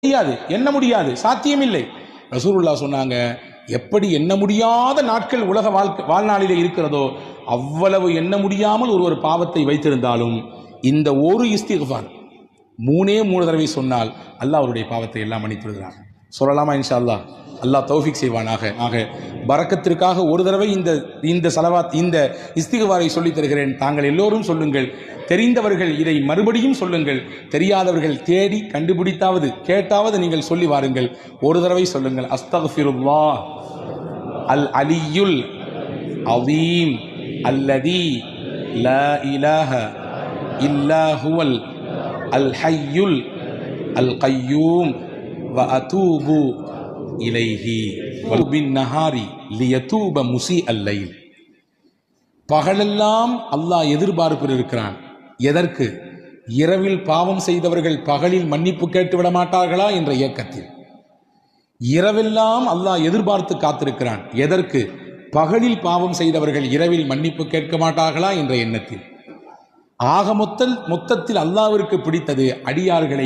முடியாது, எண்ண முடியாது, சாத்தியமில்லை. ரசூலுல்லாஹ் சொன்னாங்க, எப்படி எண்ண முடியாத நாட்கள் உலக வாழ்நாளிலே இருக்கிறதோ அவ்வளவு எண்ண முடியாமல் ஒரு பாவத்தை வைத்திருந்தாலும் இந்த ஒரு இஸ்திக்ஃபார் மூணே தடவை சொன்னால் அல்லாஹ் அவருடைய பாவத்தை எல்லாம் மன்னித்து சொல்லலாமா? இன்ஷா அல்லாஹ். அல்லாஹ் தௌஃபீக் செய்வானாக. பரக்கத்திற்காக ஒரு தடவை இந்த சலவாத் இந்த இஸ்திக்ஃபாரை சொல்லித் தருகிறேன். தாங்கள் எல்லோரும் சொல்லுங்கள். தெரிந்தவர்கள் இதை மறுபடியும் சொல்லுங்கள். தெரியாதவர்கள் தேடி கண்டுபிடித்தாவது கேட்டாவது நீங்கள் சொல்லி வாருங்கள். ஒரு தடவை சொல்லுங்கள். அஸ்தக்ஃபிருல்லாஹ் அல் அலியுல் அதீம் அல்லதி லா இலாஹ இல்லா ஹுவல் அல் ஹய்யுல் அல் கய்யூம் வ அதூபு இலைஹி வபின் நஹாரி லியதூப முஸீஅல் லைல். பகலெல்லாம் அல்லாஹ் எதிர்பார்ப்பில் இருக்கிறான். எதற்கு? இரவில் பாவம் செய்தவர்கள் பகலில் மன்னிப்பு கேட்டு விட மாட்டார்களா என்ற இயக்கத்தில். இரவெல்லாம் அல்லாஹ் எதிர்பார்த்து காத்திருக்கிறான். எதற்கு? பகலில் பாவம் செய்தவர்கள் இரவில் மன்னிப்பு கேட்க மாட்டார்களா என்ற எண்ணத்தில். ஆக மொத்தத்தில் அல்லாஹ்விற்கு பிடித்தது அடியார்களை